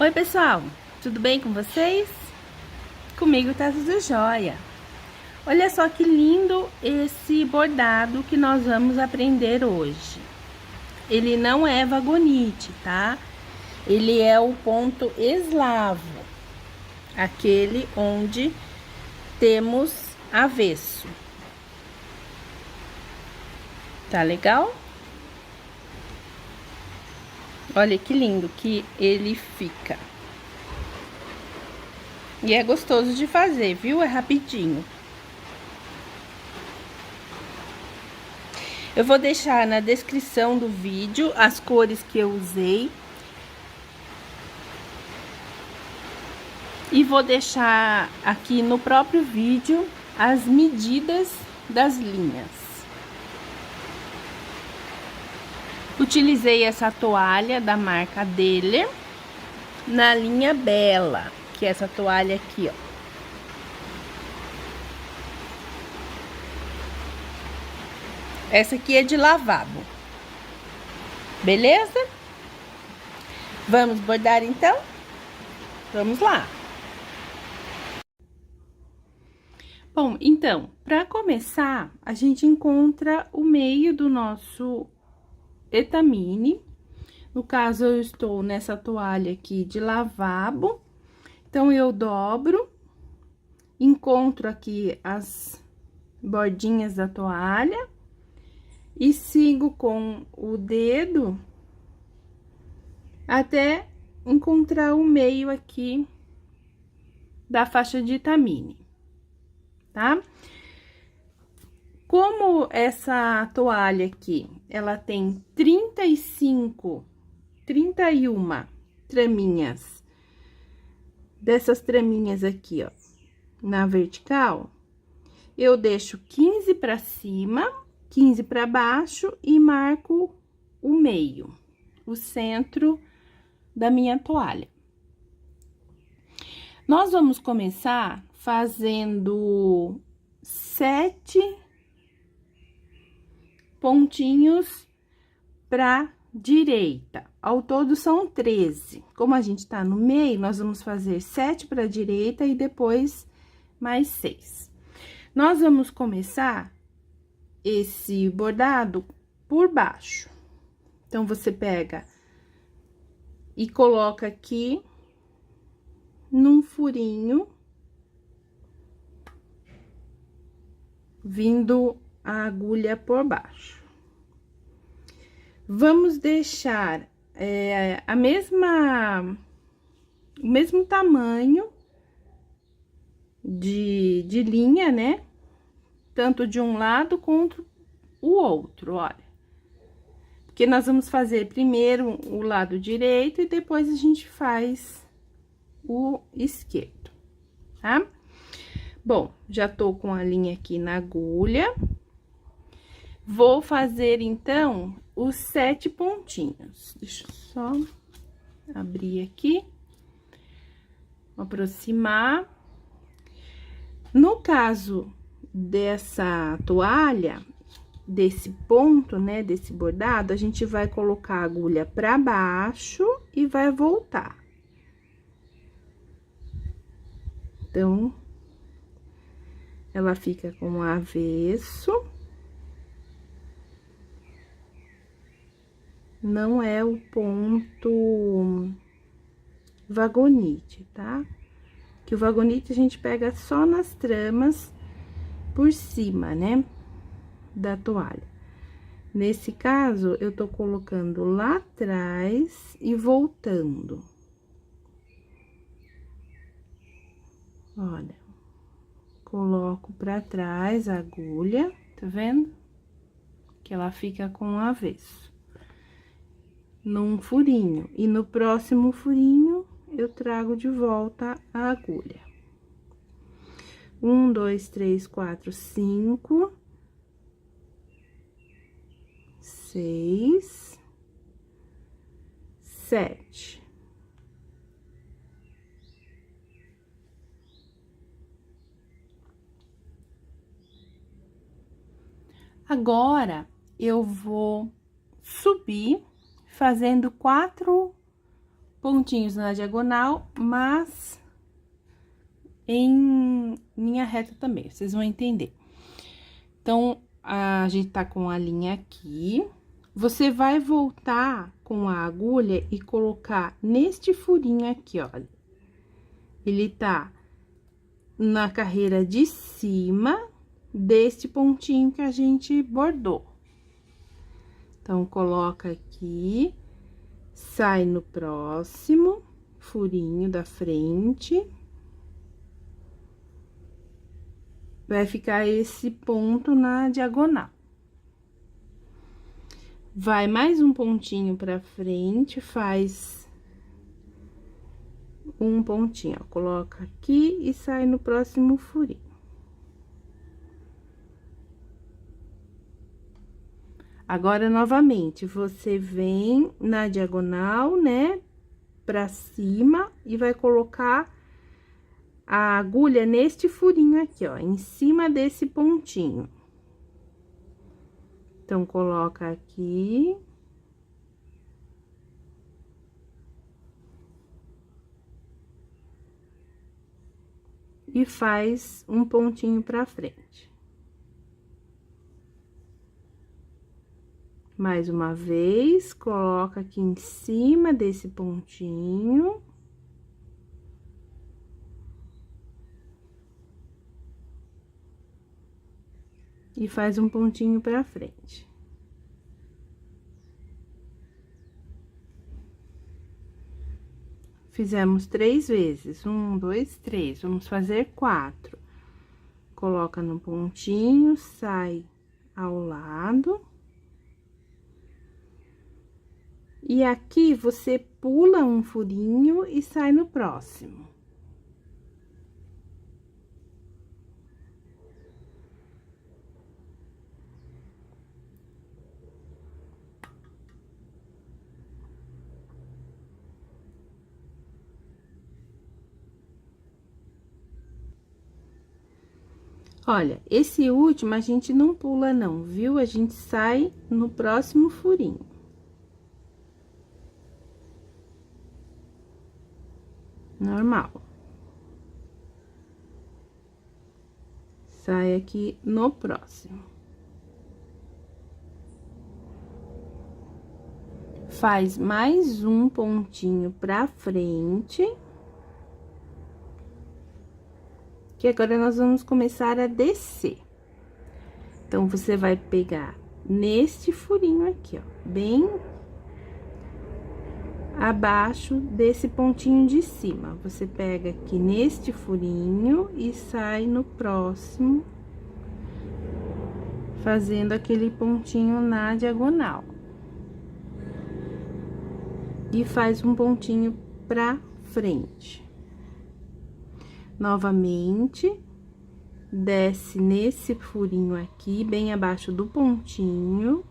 Oi, pessoal, tudo bem com vocês? Comigo tá tudo jóia. Olha só que lindo esse bordado que nós vamos aprender hoje. Ele não é vagonite, tá? Ele é o ponto eslavo, aquele onde temos avesso. Tá legal? Olha que lindo que ele fica. E é gostoso de fazer, viu? É rapidinho. Eu vou deixar na descrição do vídeo as cores que eu usei. E vou deixar aqui no próprio vídeo as medidas das linhas. Utilizei essa toalha da marca Deller na linha Bela, que é essa toalha aqui, ó. Essa aqui é de lavabo. Beleza? Vamos bordar então? Vamos lá. Bom, então, para começar, a gente encontra o meio do nosso etamine. No caso, eu estou nessa toalha aqui de lavabo. Então, eu dobro, encontro aqui as bordinhas da toalha e sigo com o dedo até encontrar o meio aqui da faixa de etamine, tá? Como essa toalha aqui, ela tem 31 traminhas, dessas traminhas aqui, ó, na vertical, eu deixo 15 pra cima, 15 pra baixo e marco o meio, o centro da minha toalha. Nós vamos começar fazendo 7 pontinhos pra direita. Ao todo são 13. Como a gente tá no meio, nós vamos fazer 7 pra direita e depois mais 6. Nós vamos começar esse bordado por baixo. Então, você pega e coloca aqui num furinho, vindo a agulha por baixo. Vamos deixar o mesmo tamanho de linha, né? Tanto de um lado quanto o outro, olha. Porque nós vamos fazer primeiro o lado direito e depois a gente faz o esquerdo, tá? Bom, já tô com a linha aqui na agulha. Vou fazer, então, os 7 pontinhos. Deixa eu só abrir aqui. Aproximar. No caso dessa toalha, desse ponto, né, desse bordado, a gente vai colocar a agulha pra baixo e vai voltar. Então, ela fica com o avesso. Não é o ponto vagonite, tá? Que o vagonite a gente pega só nas tramas por cima, né? Da toalha. Nesse caso, eu tô colocando lá atrás e voltando. Olha, coloco pra trás a agulha, tá vendo? Que ela fica com o avesso. Num furinho. E no próximo furinho, eu trago de volta a agulha. 1, 2, 3, 4, 5... 6, 7. Agora, eu vou subir fazendo 4 pontinhos na diagonal, mas em linha reta também, vocês vão entender. Então, a gente tá com a linha aqui. Você vai voltar com a agulha e colocar neste furinho aqui, olha. Ele tá na carreira de cima deste pontinho que a gente bordou. Então, coloca aqui, sai no próximo furinho da frente. Vai ficar esse ponto na diagonal. Vai mais um pontinho pra frente, faz um pontinho, ó, coloca aqui e sai no próximo furinho. Agora, novamente, você vem na diagonal, né, pra cima e vai colocar a agulha neste furinho aqui, ó, em cima desse pontinho. Então, coloca aqui. E faz um pontinho pra frente. Mais uma vez, coloca aqui em cima desse pontinho. E faz um pontinho pra frente. Fizemos 3 vezes, 1, 2, 3, vamos fazer 4. Coloca no pontinho, sai ao lado. E aqui, você pula um furinho e sai no próximo. Olha, esse último a gente não pula não, viu? A gente sai no próximo furinho. Normal. Sai aqui no próximo. Faz mais um pontinho pra frente. Que agora nós vamos começar a descer. Então, você vai pegar neste furinho aqui, ó, bem abaixo desse pontinho de cima. Você pega aqui neste furinho e sai no próximo, fazendo aquele pontinho na diagonal. E faz um pontinho pra frente. Novamente, desce nesse furinho aqui, bem abaixo do pontinho,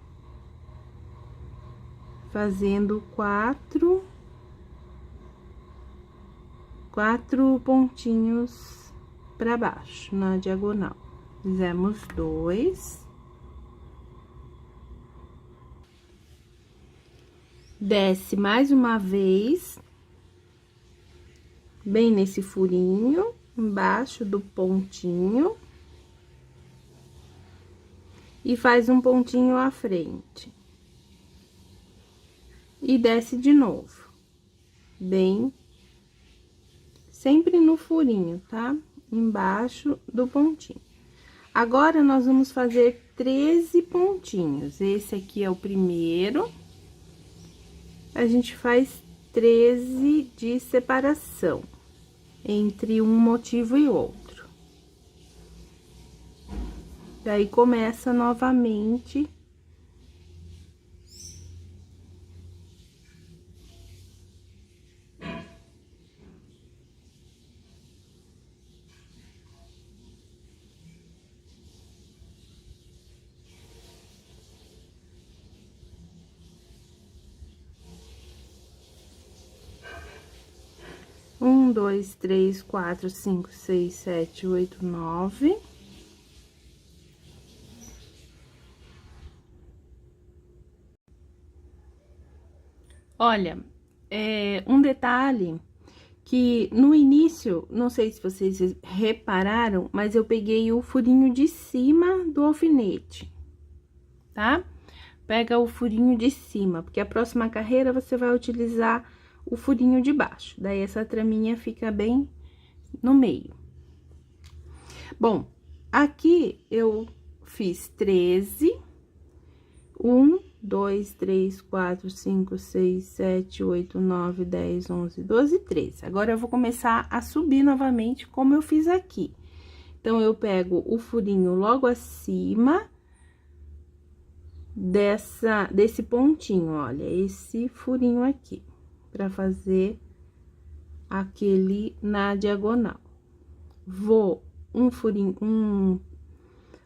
fazendo quatro pontinhos para baixo, na diagonal. Fizemos 2. Desce mais uma vez, bem nesse furinho, embaixo do pontinho. E faz um pontinho à frente. E desce de novo, bem, sempre no furinho, tá? Embaixo do pontinho. Agora, nós vamos fazer 13 pontinhos. Esse aqui é o primeiro. A gente faz 13 de separação entre um motivo e outro. Daí, começa novamente. Um, dois, três, 4, 5, 6, 7, 8, 9. Olha, um detalhe que no início, não sei se vocês repararam, mas eu peguei o furinho de cima do alfinete, tá? Pega o furinho de cima, porque a próxima carreira você vai utilizar o furinho de baixo. Daí, essa traminha fica bem no meio. Bom, aqui eu fiz 13. 1, 2, 3, 4, 5, 6, 7, 8, 9, 10, 11, 12, 13. Agora, eu vou começar a subir novamente, como eu fiz aqui. Então, eu pego o furinho logo acima desse pontinho, olha, esse furinho aqui, pra fazer aquele na diagonal. Vou um furinho,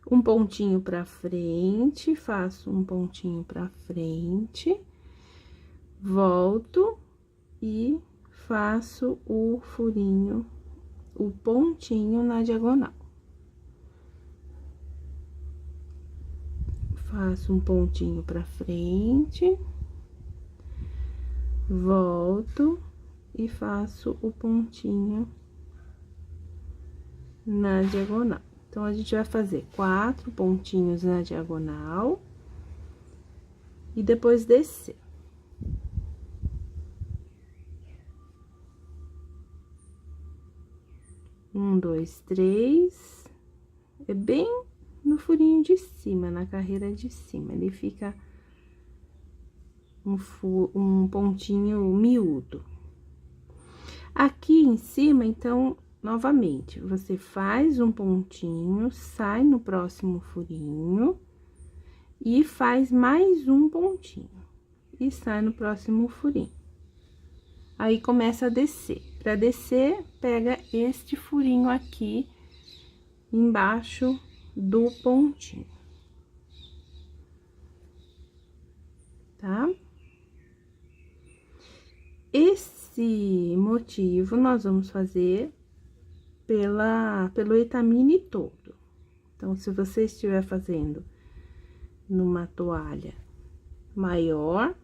um pontinho pra frente, faço um pontinho pra frente, volto e faço o furinho, o pontinho na diagonal. Faço um pontinho pra frente, volto e faço o pontinho na diagonal. Então, a gente vai fazer 4 pontinhos na diagonal e depois descer. 1, 2, 3. É bem no furinho de cima, na carreira de cima. Ele fica um pontinho miúdo. Aqui em cima, então, novamente, você faz um pontinho, sai no próximo furinho e faz mais um pontinho e sai no próximo furinho. Aí, começa a descer. Pra descer, pega este furinho aqui embaixo do pontinho, tá? Esse motivo nós vamos fazer pelo etamine todo. Então, se você estiver fazendo numa toalha maior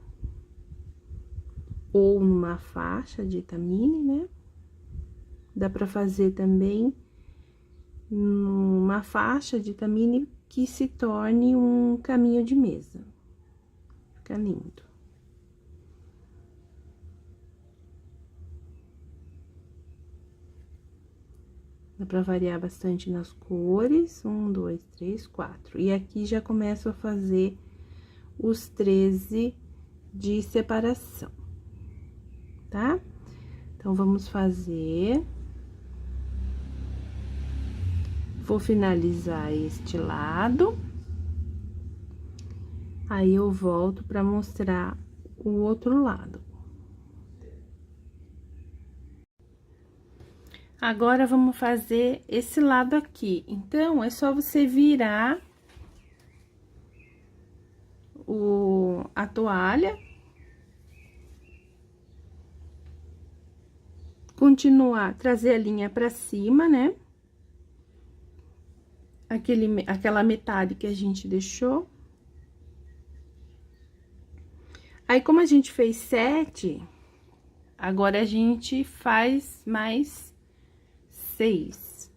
ou numa faixa de etamine, né? Dá pra fazer também numa faixa de etamine que se torne um caminho de mesa. Fica lindo. Dá pra variar bastante nas cores. 1, 2, 3, 4. E aqui já começo a fazer os 13 de separação, tá? Então, vamos fazer. Vou finalizar este lado. Aí, eu volto pra mostrar o outro lado. Agora, vamos fazer esse lado aqui. Então, é só você virar a toalha. Continuar, trazer a linha pra cima, né? Aquela metade que a gente deixou. Aí, como a gente fez 7, agora a gente faz mais 6.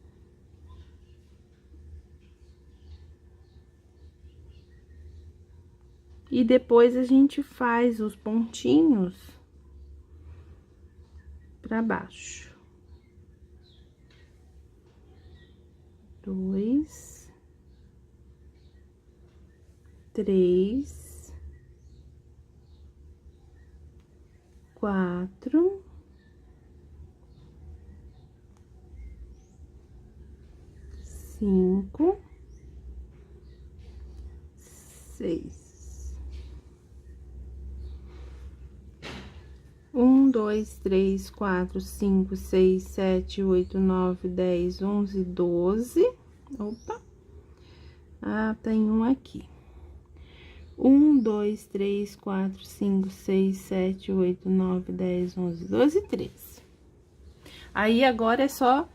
E depois a gente faz os pontinhos pra baixo. 2, 3, 4, 5, 6. 1, 2, 3, 4, 5, 6, 7, 8, 9, 10, 11, 12. Opa! Ah, tem um aqui. 1, 2, 3, 4, 5, 6, 7, 8, 9, 10, 11, 12, 13. Aí, agora é só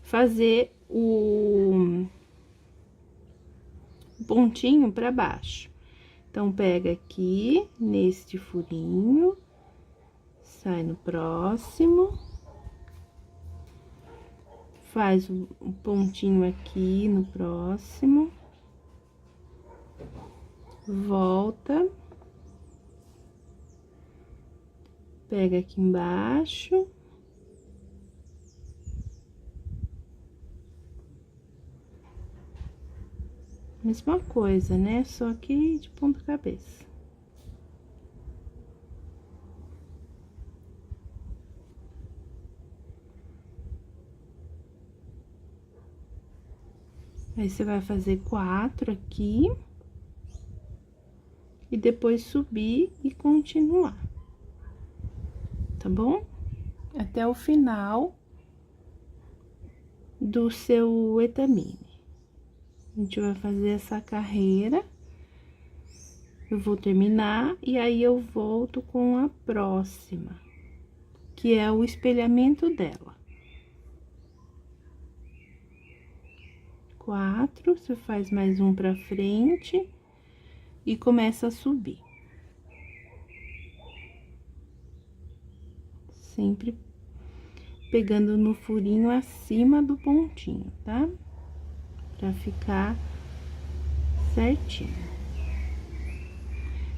fazer o pontinho pra baixo. Então, pega aqui, neste furinho, Sai no próximo. Faz um pontinho aqui no próximo. Volta. Pega aqui embaixo. Mesma coisa, né? Só que de ponta cabeça. Aí, você vai fazer 4 aqui. E depois subir e continuar. Tá bom? Até o final do seu etamine. A gente vai fazer essa carreira. Eu vou terminar e aí eu volto com a próxima, que é o espelhamento dela. 4, você faz mais um pra frente e começa a subir. Sempre pegando no furinho acima do pontinho, tá? Pra ficar certinho.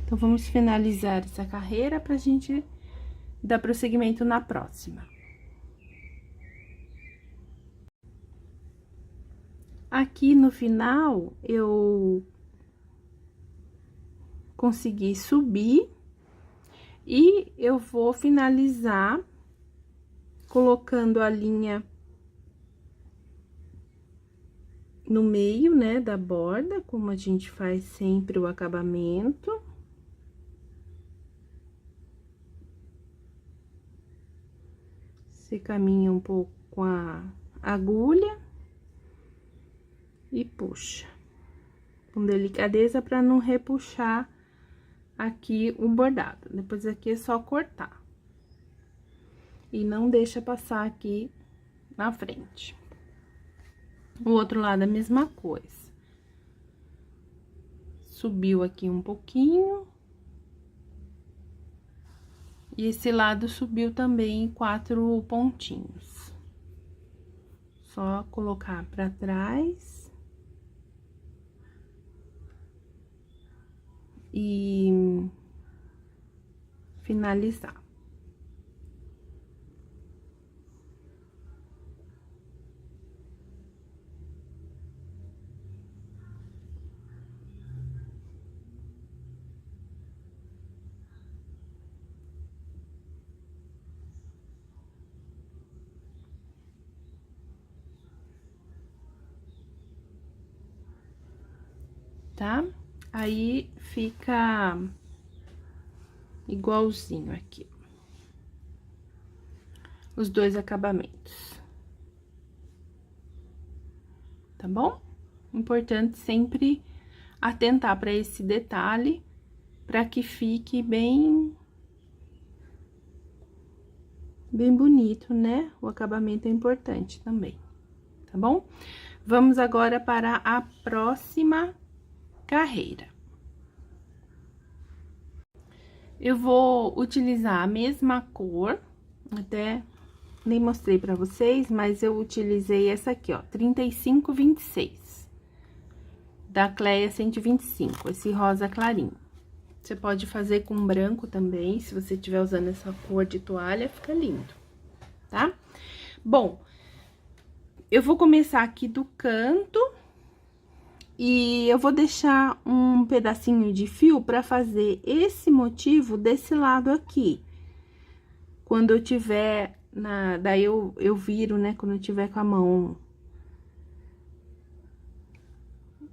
Então, vamos finalizar essa carreira pra gente dar prosseguimento na próxima. Aqui no final, eu consegui subir e eu vou finalizar colocando a linha no meio, né, da borda, como a gente faz sempre o acabamento. Você caminha um pouco com a agulha e puxa com delicadeza para não repuxar aqui o bordado. Depois aqui é só cortar. E não deixa passar aqui na frente. O outro lado a mesma coisa. Subiu aqui um pouquinho. E esse lado subiu também 4 pontinhos. Só colocar pra trás. E finalizar. Tá? Aí, fica igualzinho aqui. Os dois acabamentos. Tá bom? Importante sempre atentar para esse detalhe, para que fique bem bonito, né? O acabamento é importante também, tá bom? Vamos agora para a próxima carreira. Eu vou utilizar a mesma cor, até nem mostrei pra vocês, mas eu utilizei essa aqui, ó, 3526, da Cleia 125, esse rosa clarinho. Você pode fazer com branco também, se você estiver usando essa cor de toalha, fica lindo, tá? Bom, eu vou começar aqui do canto e eu vou deixar um pedacinho de fio pra fazer esse motivo desse lado aqui. Quando eu tiver daí eu viro, né, quando eu tiver com a mão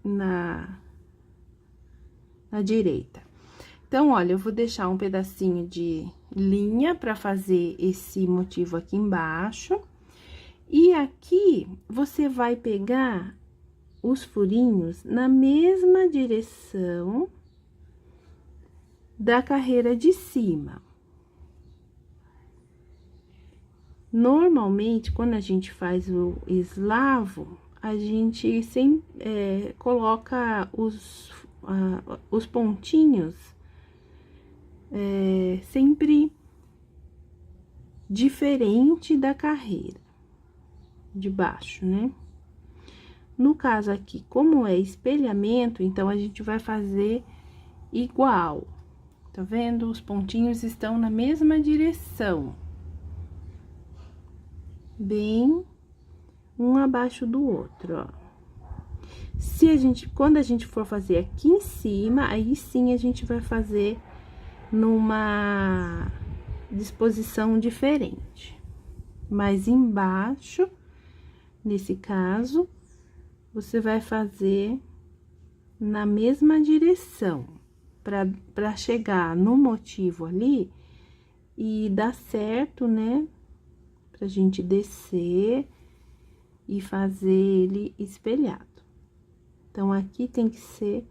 na direita. Então, olha, eu vou deixar um pedacinho de linha pra fazer esse motivo aqui embaixo. E aqui, você vai pegar os furinhos na mesma direção da carreira de cima. Normalmente, quando a gente faz o eslavo, a gente sempre coloca os pontinhos sempre diferente da carreira de baixo, né? No caso aqui, como é espelhamento, então a gente vai fazer igual. Tá vendo? Os pontinhos estão na mesma direção. Bem um abaixo do outro, ó. Quando a gente for fazer aqui em cima, aí sim a gente vai fazer numa disposição diferente. Mas embaixo, nesse caso, você vai fazer na mesma direção, para chegar no motivo ali e dar certo, né? Pra gente descer e fazer ele espelhado. Então, aqui tem que ser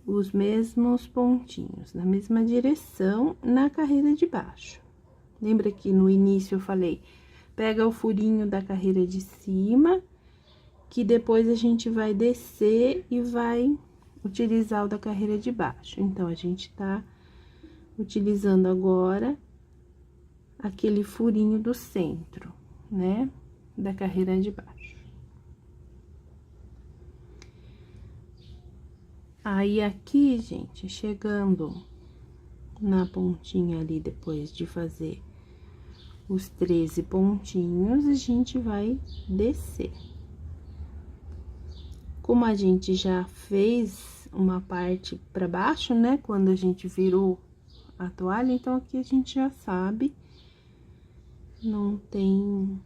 os mesmos pontinhos, na mesma direção, na carreira de baixo. Lembra que no início eu falei, pega o furinho da carreira de cima, que depois a gente vai descer e vai utilizar o da carreira de baixo. Então, a gente tá utilizando agora aquele furinho do centro, né, da carreira de baixo. Aí, aqui, gente, chegando na pontinha ali, depois de fazer os 13 pontinhos, a gente vai descer. Como a gente já fez uma parte pra baixo, né, quando a gente virou a toalha, então aqui a gente já sabe, não tem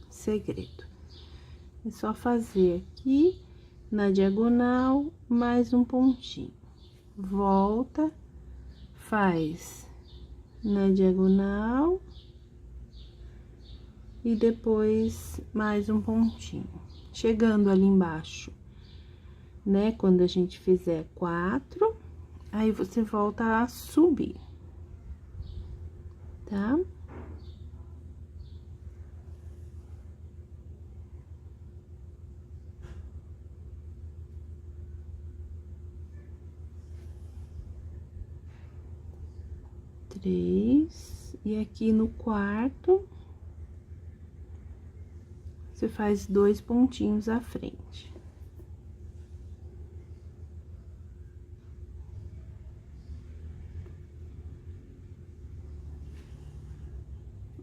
segredo. É só fazer aqui na diagonal, mais um pontinho. Volta, faz na diagonal e depois mais um pontinho. Chegando ali embaixo, né, quando a gente fizer 4, aí você volta a subir, tá? Três, e aqui no quarto, você faz 2 pontinhos à frente.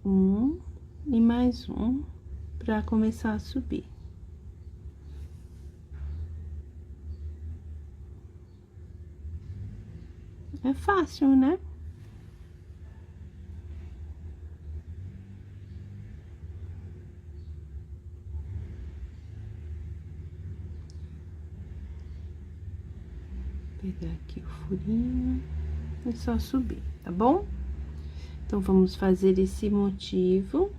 Um e mais um para começar a subir. É fácil, né? Pegar aqui o furinho, é só subir, tá bom? Então, vamos fazer esse motivo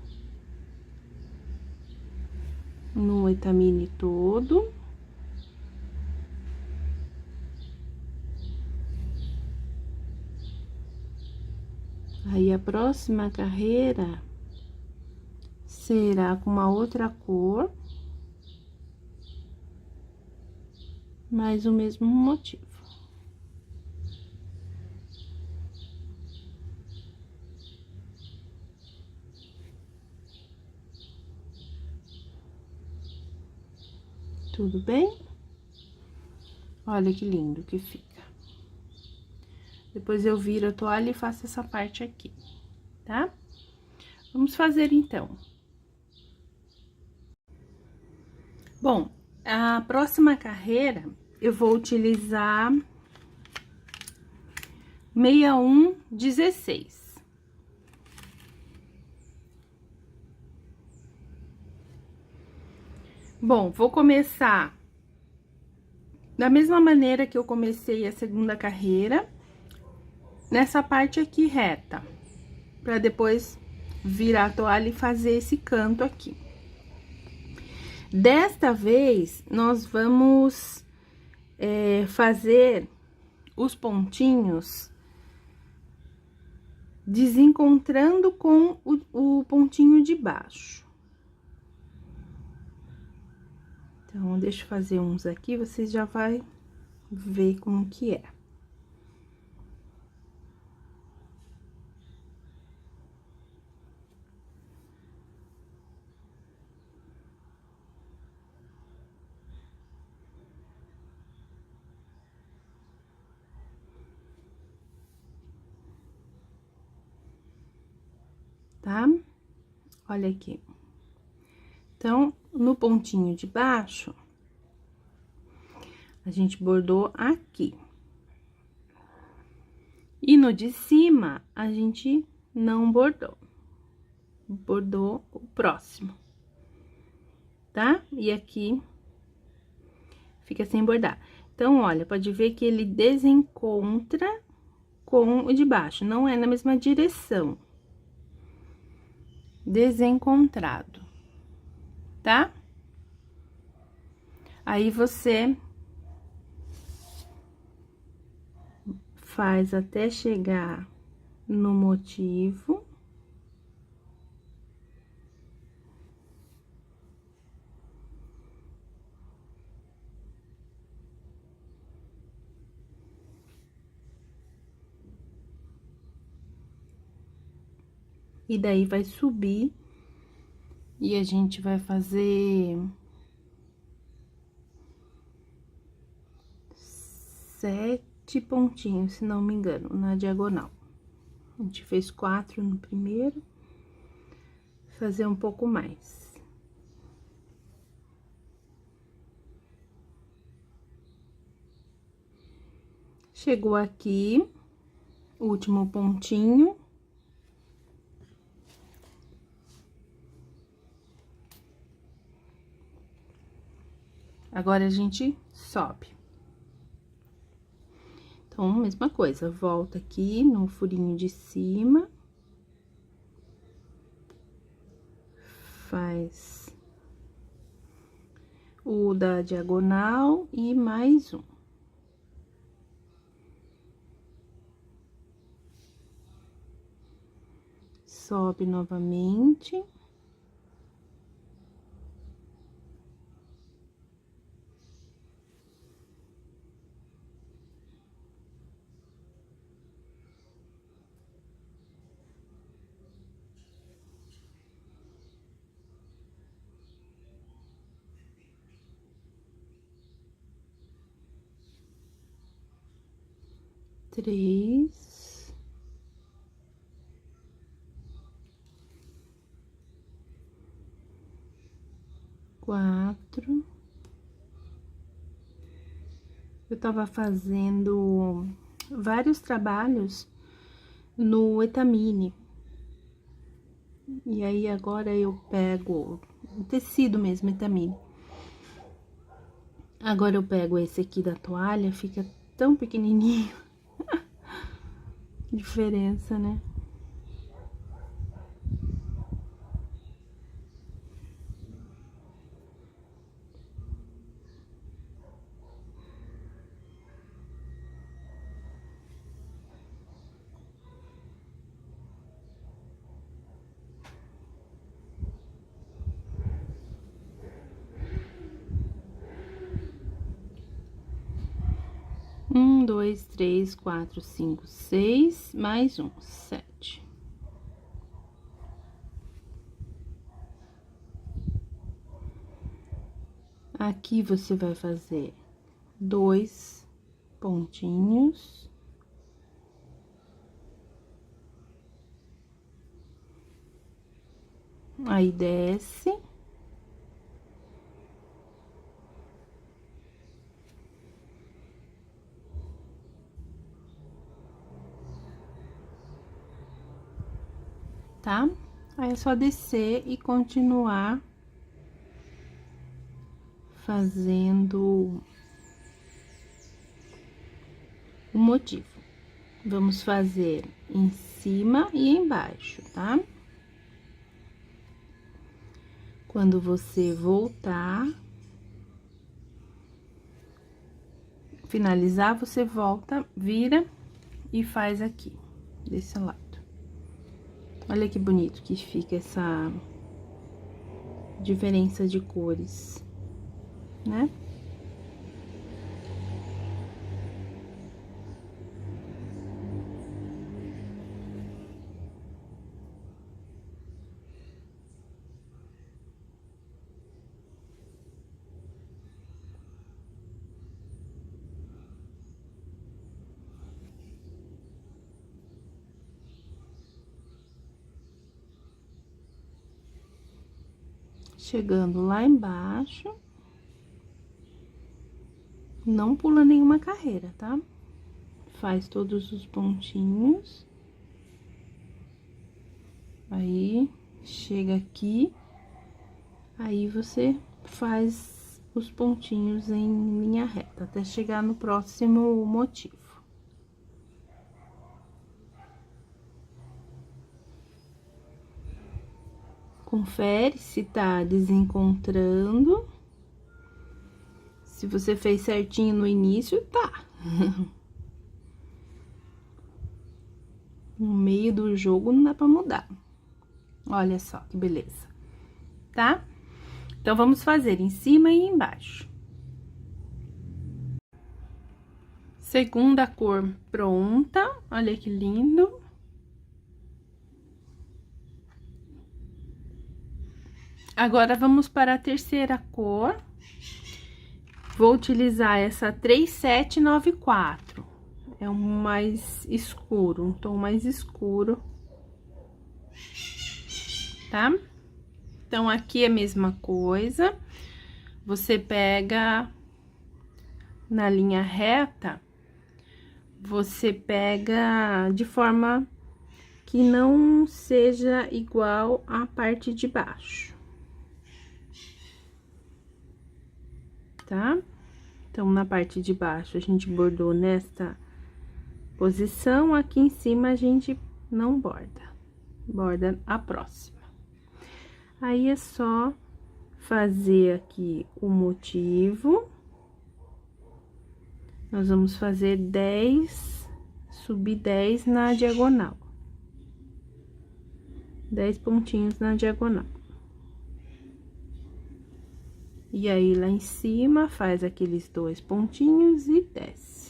no etamine todo. Aí, a próxima carreira será com uma outra cor, mas o mesmo motivo. Tudo bem? Olha que lindo que fica. Depois eu viro a toalha e faço essa parte aqui, tá? Vamos fazer, então. Bom, a próxima carreira, eu vou utilizar 6116. Bom, vou começar da mesma maneira que eu comecei a segunda carreira, nessa parte aqui reta, pra depois virar a toalha e fazer esse canto aqui. Desta vez, nós vamos fazer os pontinhos desencontrando com o pontinho de baixo. Então, deixa eu fazer uns aqui, vocês já vai ver como que é. tá? Olha aqui. Então, no pontinho de baixo, a gente bordou aqui. E no de cima, a gente não bordou. Bordou o próximo, tá? E aqui fica sem bordar. Então, olha, pode ver que ele desencontra com o de baixo, não é na mesma direção. Desencontrado, tá? Aí, você faz até chegar no motivo. E daí, vai subir e a gente vai fazer 7 pontinhos, se não me engano, na diagonal. A gente fez 4 no primeiro, fazer um pouco mais. Chegou aqui, o último pontinho. Agora, a gente sobe. Então, mesma coisa, volta aqui no furinho de cima. Faz o da diagonal e mais um. Sobe novamente. Três. Quatro. Eu tava fazendo vários trabalhos no Etamine. E aí, agora eu pego o tecido mesmo, Etamine. Agora eu pego esse aqui da toalha, fica tão pequenininho. Diferença, né? Um, dois, três, quatro, cinco, seis, mais um, 7. Aqui você vai fazer 2 pontinhos. Aí, desce. Tá? Aí, é só descer e continuar fazendo o motivo. Vamos fazer em cima e embaixo, tá? Quando você voltar, finalizar, você volta, vira e faz aqui, desse lado. Olha que bonito que fica essa diferença de cores, né? chegando lá embaixo. Não pula nenhuma carreira, tá? Faz todos os pontinhos. Aí, chega aqui. Aí, você faz os pontinhos em linha reta, até chegar no próximo motivo. Confere se tá desencontrando. Se você fez certinho no início, tá. No meio do jogo não dá pra mudar. Olha só que beleza, tá? Então, vamos fazer em cima e embaixo. Segunda cor pronta, olha que lindo. Agora, vamos para a terceira cor. Vou utilizar essa 3794. É um mais escuro, um tom mais escuro. Tá? Então, aqui é a mesma coisa. Você pega na linha reta, você pega de forma que não seja igual à parte de baixo. Tá? Então, na parte de baixo, a gente bordou nesta posição, aqui em cima a gente não borda, borda a próxima. Aí, é só fazer aqui o motivo. Nós vamos fazer 10, subir 10 na diagonal. 10 pontinhos na diagonal. E aí, lá em cima, faz aqueles 2 pontinhos e desce.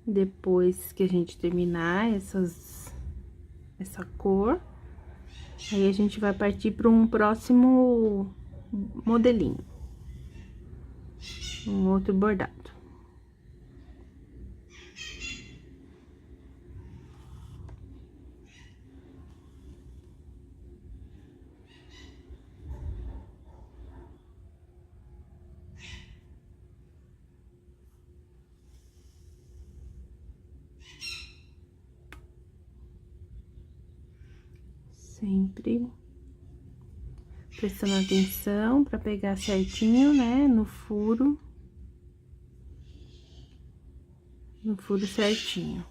Depois que a gente terminar essa cor, aí a gente vai partir para um próximo modelinho. Um outro bordado. Sempre prestando atenção para pegar certinho, né, no furo certinho.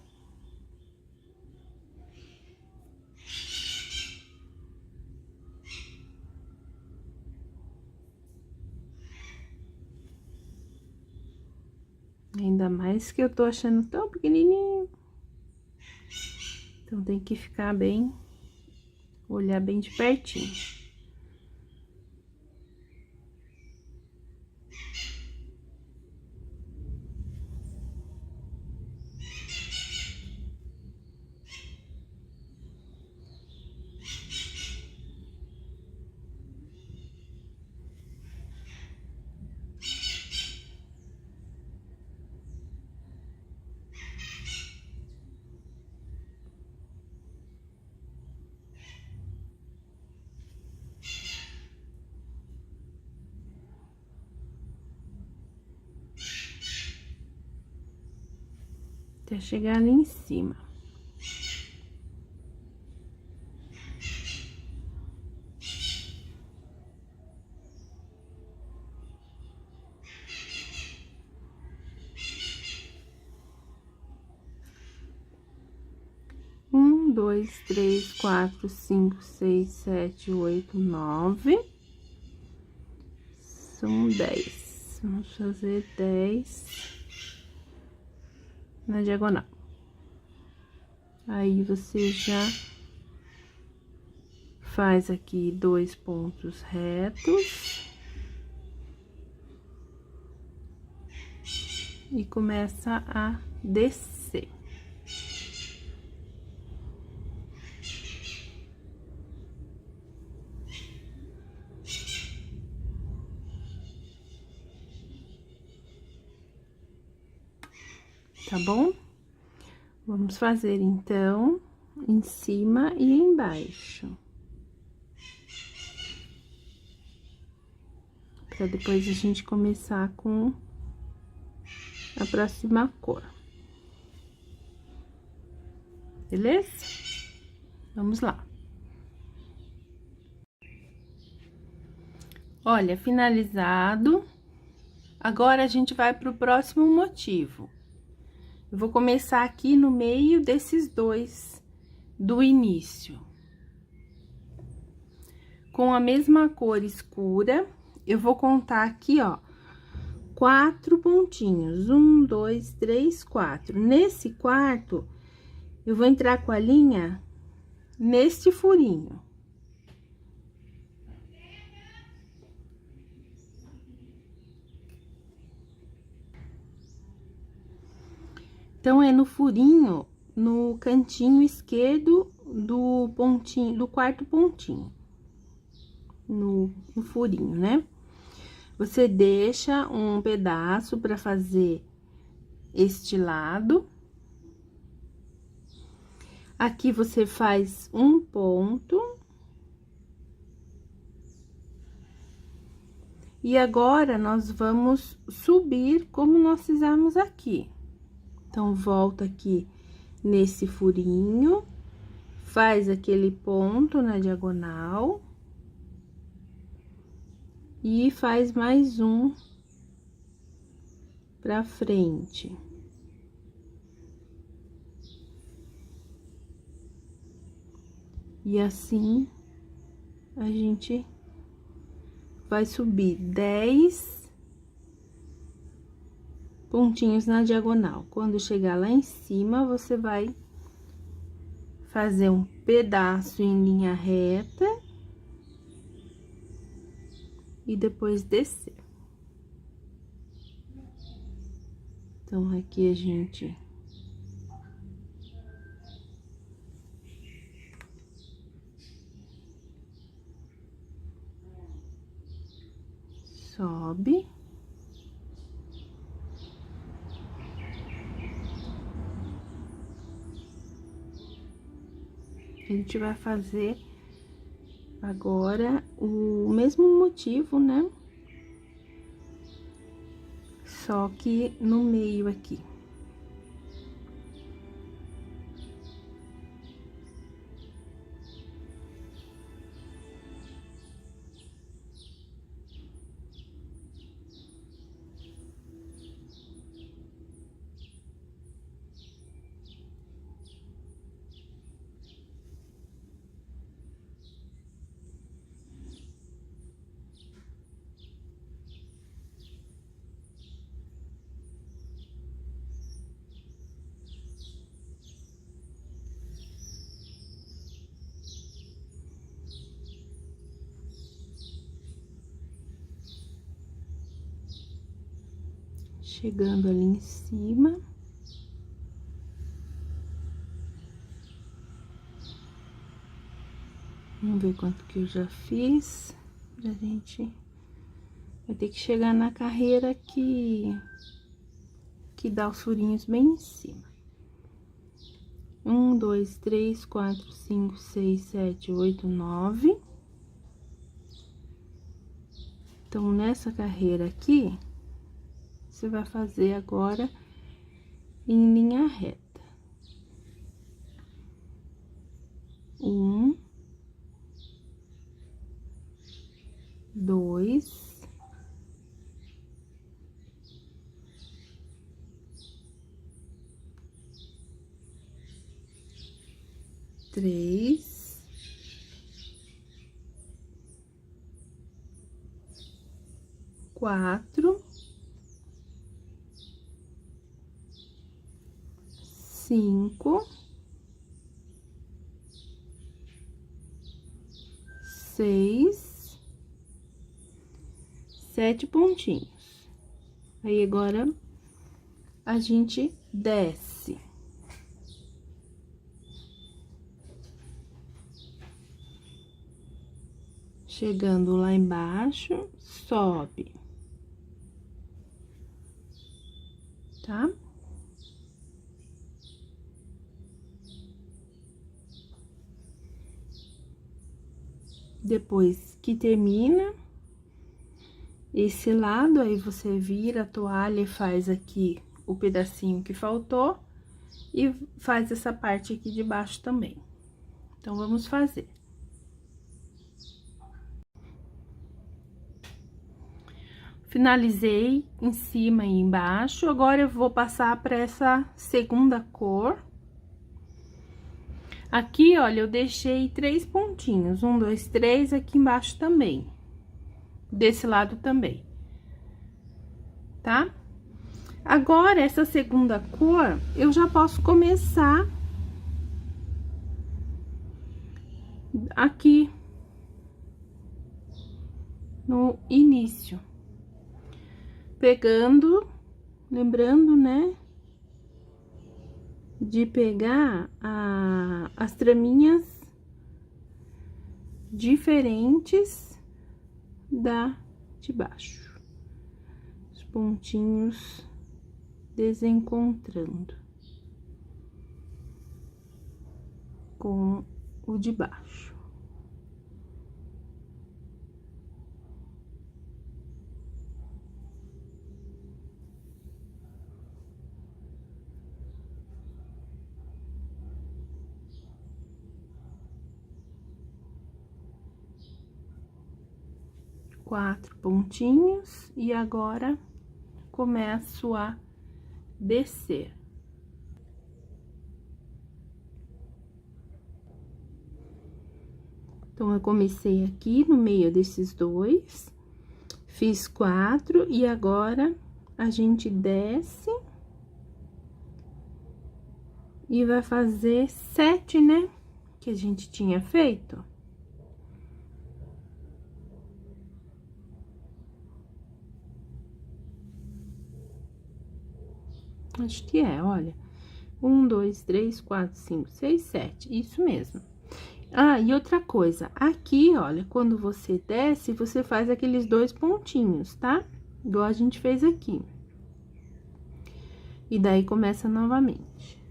Ainda mais que eu tô achando tão pequenininho. Então, tem que ficar bem, olhar bem de pertinho. Até chegar ali em cima. Um, dois, três, quatro, cinco, seis, sete, oito, 9. São 10. Vamos fazer 10 na diagonal. Aí, você já faz aqui 2 pontos retos. E começa a descer. tá bom? Vamos fazer, então, em cima e embaixo. Pra depois a gente começar com a próxima cor. Beleza? Vamos lá. Olha, finalizado. Agora, a gente vai pro próximo motivo. Eu vou começar aqui no meio desses dois do início. Com a mesma cor escura, eu vou contar aqui, ó, 4 pontinhos. 1, 2, 3, 4. Nesse quarto, eu vou entrar com a linha neste furinho. Então, é no furinho, no cantinho esquerdo do pontinho, do quarto pontinho. No furinho, né? Você deixa um pedaço pra fazer este lado. Aqui, você faz um ponto. E agora, nós vamos subir como nós fizemos aqui. Então, volta aqui nesse furinho, faz aquele ponto na diagonal. E faz mais um pra frente. E assim, a gente vai subir 10 pontinhos na diagonal. Quando chegar lá em cima, você vai fazer um pedaço em linha reta e depois descer. Então, aqui a gente sobe. A gente vai fazer agora o mesmo motivo, né? Só que no meio aqui. Chegando ali em cima. Vamos ver quanto que eu já fiz. A gente vai ter que chegar na carreira que dá os furinhos bem em cima. 1, 2, 3, 4, 5, 6, 7, 8, 9. Então, nessa carreira aqui, você vai fazer agora em linha reta. 1, 2, 3, 4, 5, 6, 7 pontinhos. Aí, agora, a gente desce. Chegando lá embaixo, sobe. Tá? Depois que termina esse lado, aí você vira a toalha e faz aqui o pedacinho que faltou e faz essa parte aqui de baixo também. Então, vamos fazer. Finalizei em cima e embaixo, agora eu vou passar para essa segunda cor. Aqui, olha, eu deixei 3 pontinhos, 1, 2, 3, aqui embaixo também. Desse lado também, tá? Agora, essa segunda cor, eu já posso começar aqui no início. Pegando, lembrando, né, de pegar as traminhas diferentes da de baixo. Os pontinhos desencontrando com o de baixo. Quatro pontinhos, e agora começo a descer. Então, eu comecei aqui no meio desses dois, fiz 4, e agora a gente desce e vai fazer 7, né? Que a gente tinha feito. Acho que é, olha. 1, 2, 3, 4, 5, 6, 7. Isso mesmo. Ah, e outra coisa. Aqui, olha, quando você desce, você faz aqueles 2 pontinhos, tá? Igual a gente fez aqui. E daí, começa novamente.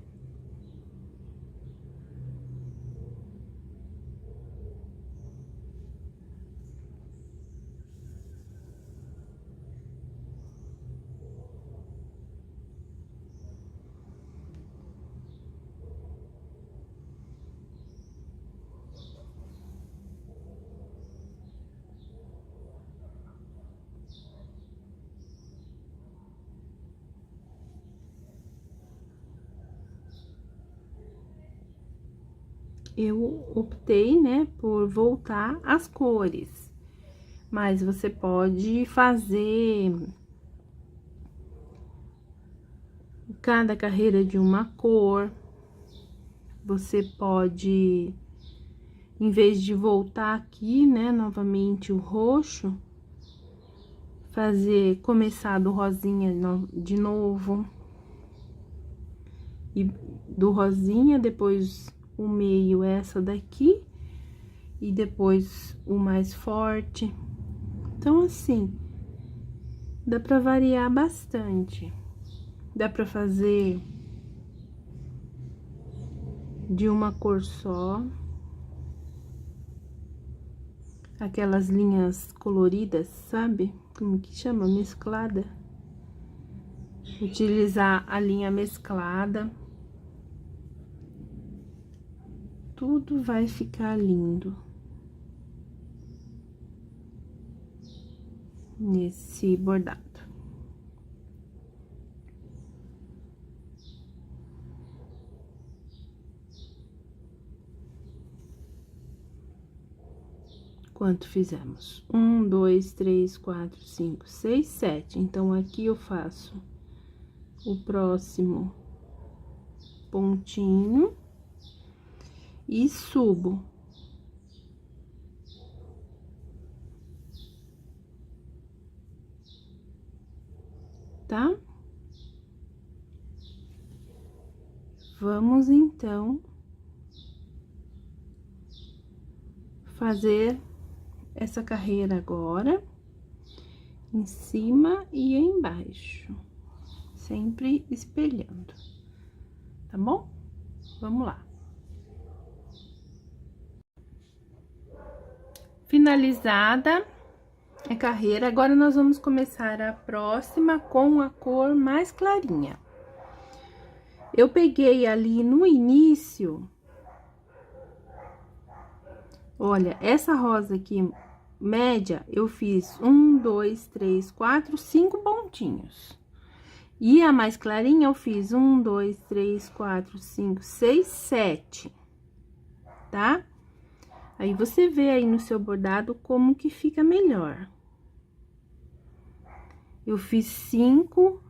Eu optei, né, por voltar as cores, mas você pode fazer cada carreira de uma cor. Você pode, em vez de voltar aqui, né, novamente o roxo, começar do rosinha de novo. E do rosinha, depois o meio, essa daqui, e depois o mais forte. Então, assim, dá pra variar bastante. Dá pra fazer de uma cor só. Aquelas linhas coloridas, sabe? Como que chama? Mesclada. Utilizar a linha mesclada. Tudo vai ficar lindo nesse bordado. Quanto fizemos? 1, 2, 3, 4, 5, 6, 7. Então, aqui eu faço o próximo pontinho e subo. Tá? Vamos, então, fazer essa carreira agora, em cima e embaixo, sempre espelhando, tá bom? Vamos lá. Finalizada a carreira, agora nós vamos começar a próxima com a cor mais clarinha. Eu peguei ali no início, olha, essa rosa aqui, média, eu fiz 1, 2, 3, 4, 5 pontinhos. E a mais clarinha, eu fiz 1, 2, 3, 4, 5, 6, 7, tá? Aí, você vê aí no seu bordado como que fica melhor. Eu fiz 5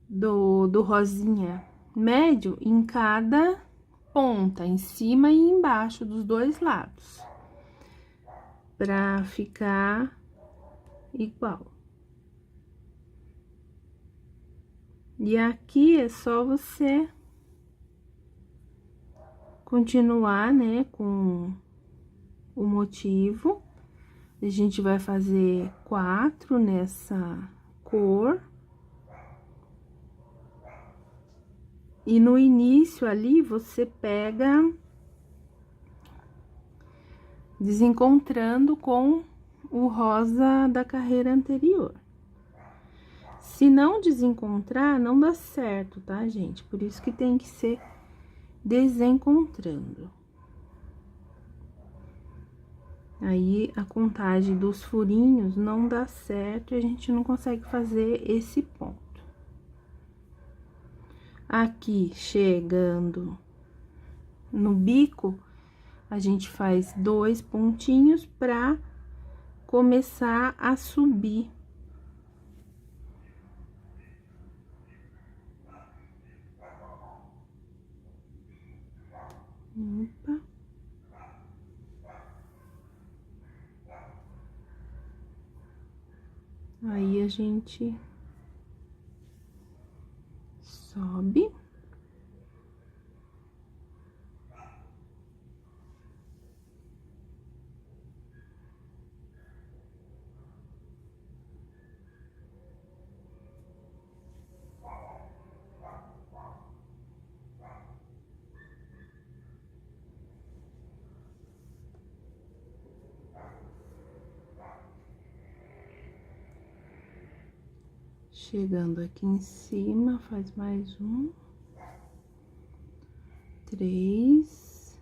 do rosinha médio em cada ponta, em cima e embaixo dos dois lados. Pra ficar igual. E aqui é só você continuar, né, com o motivo. A gente vai fazer 4 nessa cor. E no início ali, você pega desencontrando com o rosa da carreira anterior. Se não desencontrar, não dá certo, tá, gente? Por isso que tem que ser desencontrando. Aí, a contagem dos furinhos não dá certo e a gente não consegue fazer esse ponto. Aqui, chegando no bico, a gente faz 2 pontinhos pra começar a subir. Opa. Aí, a gente sobe. Chegando aqui em cima, faz mais 1, 3,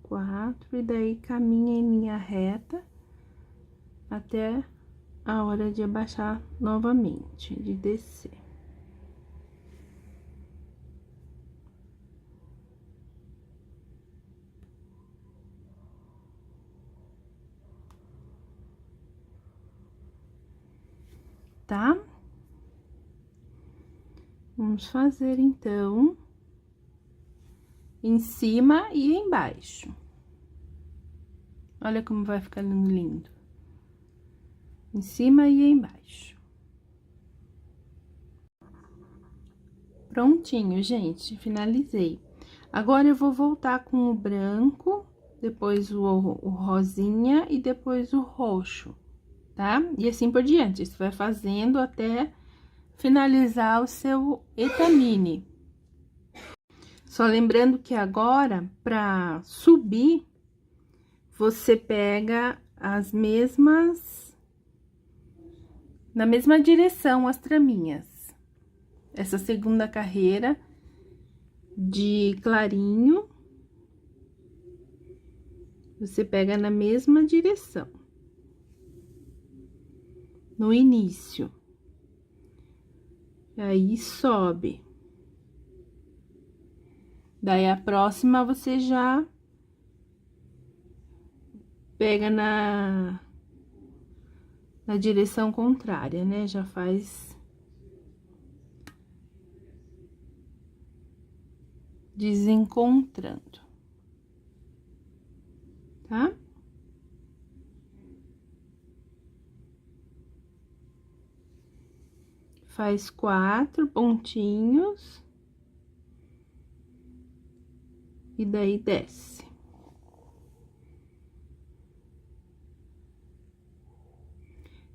4, e daí caminha em linha reta até a hora de abaixar novamente, de descer. Tá? Vamos fazer, então, em cima e embaixo. Olha como vai ficando lindo. Em cima e embaixo. Prontinho, gente, finalizei. Agora, eu vou voltar com o branco, depois o rosinha e depois o roxo, tá? E assim por diante, você vai fazendo até finalizar o seu etamine. Só lembrando que agora, pra subir, você pega as mesmas, na mesma direção, as traminhas. Essa segunda carreira de clarinho, você pega na mesma direção. No início. E aí, sobe. Daí, a próxima, você já pega na direção contrária, né? Já faz desencontrando, tá? Faz 4 pontinhos. E daí, desce.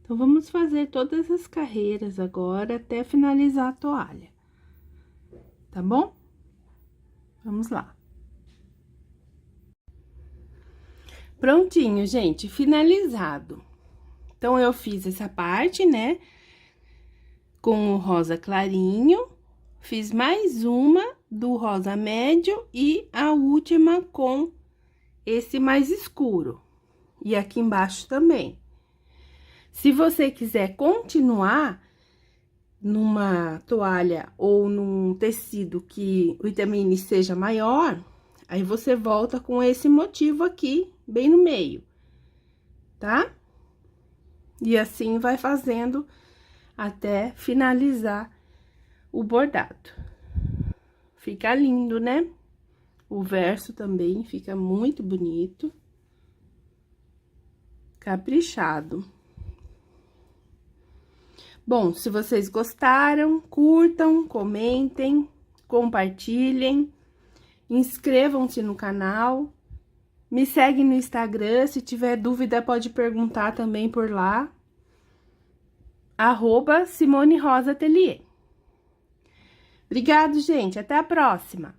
Então, vamos fazer todas as carreiras agora, até finalizar a toalha, tá bom? Vamos lá. Prontinho, gente, finalizado. Então, eu fiz essa parte, né, com o rosa clarinho, fiz mais uma do rosa médio e a última com esse mais escuro. E aqui embaixo também. Se você quiser continuar numa toalha ou num tecido que o Itamine seja maior, aí você volta com esse motivo aqui, bem no meio, tá? E assim vai fazendo até finalizar o bordado. Fica lindo, né? O verso também fica muito bonito. Caprichado. Bom, se vocês gostaram, curtam, comentem, compartilhem, inscrevam-se no canal, me segue no Instagram, se tiver dúvida pode perguntar também por lá, @Simone Rosa Atelier. Obrigado, gente, até a próxima!